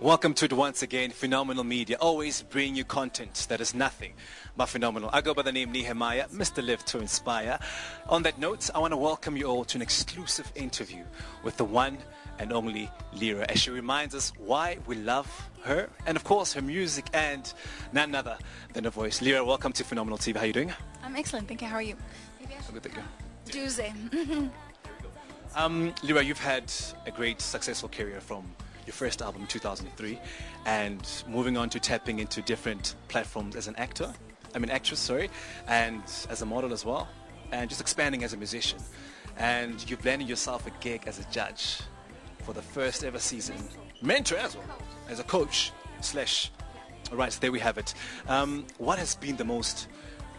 Welcome to it once again, Phenomenal Media. Always bring you content that is nothing but phenomenal. I go by the name Nehemiah, Mr. Live to Inspire. On that note, I want to welcome you all to an exclusive interview with the one and only Lira, as she reminds us why we love her and, of course, her music and none other than her voice. Lira, welcome to Phenomenal TV. How are you doing? I'm excellent, thank you. How are you? I'm good, thank you. Tuesday. Lira, you've had a great, successful career from your first album in 2003 and moving on to tapping into different platforms as an actress, and as a model as well, and just expanding as a musician. And you've landed yourself a gig as a judge for the first ever season, mentor as well, as a coach / Alright, so there we have it. What has been the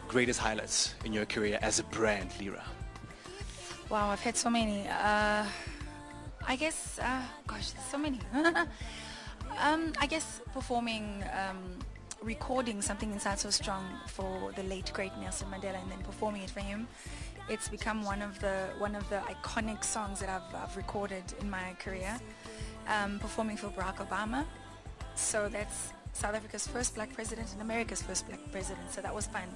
greatest highlights in your career as a brand, Lira? Wow, I've had so many. I guess, gosh, there's so many. I guess performing, recording Something Inside So Strong for the late great Nelson Mandela, and then performing it for him. It's become one of the iconic songs that I've recorded in my career. Performing for Barack Obama, so that's South Africa's first black president and America's first black president. So that was fun.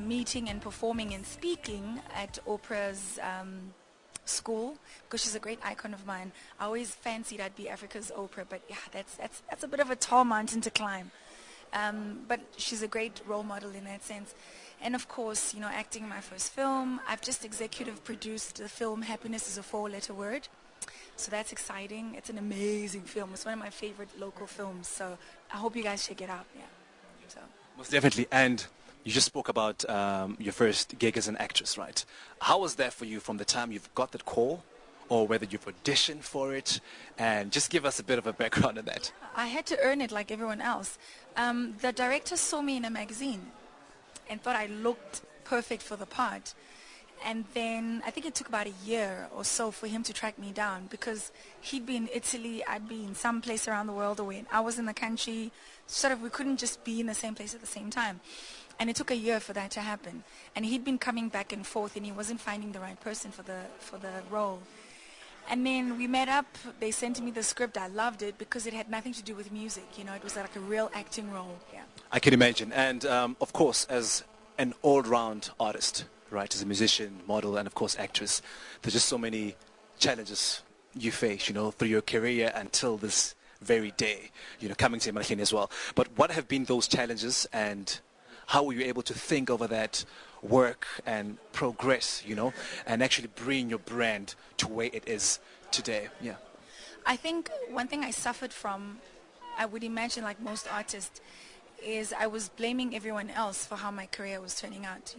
Meeting and performing and speaking at Oprah's school, because she's a great icon of mine. I always fancied I'd be Africa's Oprah, but yeah, that's a bit of a tall mountain to climb. But she's a great role model in that sense. And of course, acting in my first film. I've just executive produced the film Happiness is a 4-letter word. So that's exciting. It's an amazing film. It's one of my favorite local films. So I hope you guys check it out. Yeah. So. Most definitely. And you just spoke about your first gig as an actress, right? How was that for you from the time you've got that call, or whether you've auditioned for it? And just give us a bit of a background on that. I had to earn it like everyone else. The director saw me in a magazine and thought I looked perfect for the part. And then I think it took about a year or so for him to track me down, because he'd be in Italy, I'd be in some place around the world, or when I was in the country. Sort of, we couldn't just be in the same place at the same time. And it took a year for that to happen. And he'd been coming back and forth, and he wasn't finding the right person for the role. And then we met up. They sent me the script. I loved it because it had nothing to do with music. It was like a real acting role. Yeah. I can imagine. And of course, as an all-round artist, right, as a musician, model, and of course actress, there's just so many challenges you face, through your career until this very day, coming to Malachini as well. But what have been those challenges, and how were you able to think over that, work and progress, and actually bring your brand to where it is today? Yeah. I think one thing I suffered from, I would imagine like most artists, is I was blaming everyone else for how my career was turning out.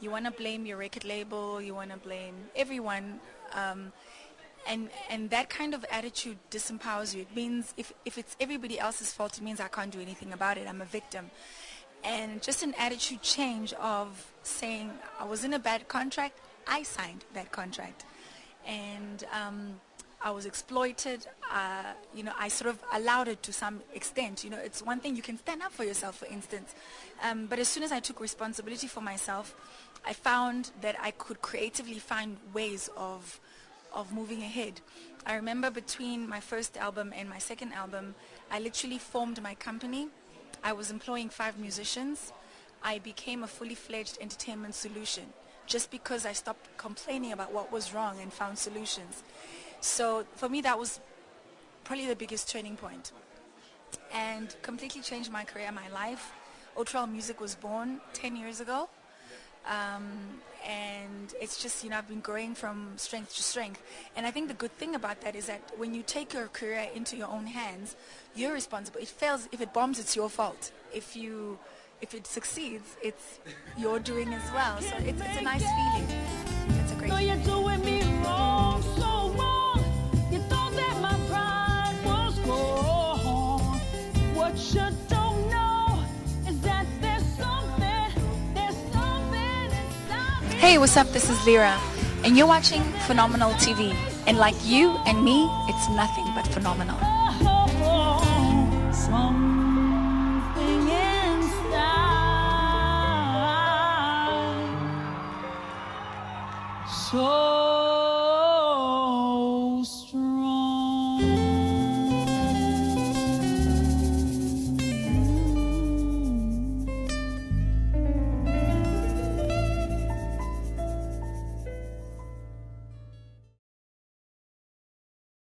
You want to blame your record label, you want to blame everyone, and that kind of attitude disempowers you. It means if it's everybody else's fault, it means I can't do anything about it. I'm a victim. And just an attitude change of saying, I was in a bad contract, I signed that contract. And I was exploited, I sort of allowed it to some extent. It's one thing, you can stand up for yourself, for instance. But as soon as I took responsibility for myself, I found that I could creatively find ways of moving ahead. I remember between my first album and my second album, I literally formed my company. I was employing 5 musicians. I became a fully fledged entertainment solution just because I stopped complaining about what was wrong and found solutions. So for me, that was probably the biggest turning point and completely changed my career, my life. Otral Music was born 10 years ago. And it's just, I've been growing from strength to strength. And I think the good thing about that is that when you take your career into your own hands, you're responsible. It fails, if it bombs, it's your fault. If it succeeds, it's your doing as well. So it's a nice feeling. It's a great feeling. You're doing me wrong, so wrong. You thought that my pride was gone. What you don't know is that there's something inside me. Hey, what's up? This is Lira, and you're watching Phenomenal TV. And like you and me, it's nothing but phenomenal. Something inside. So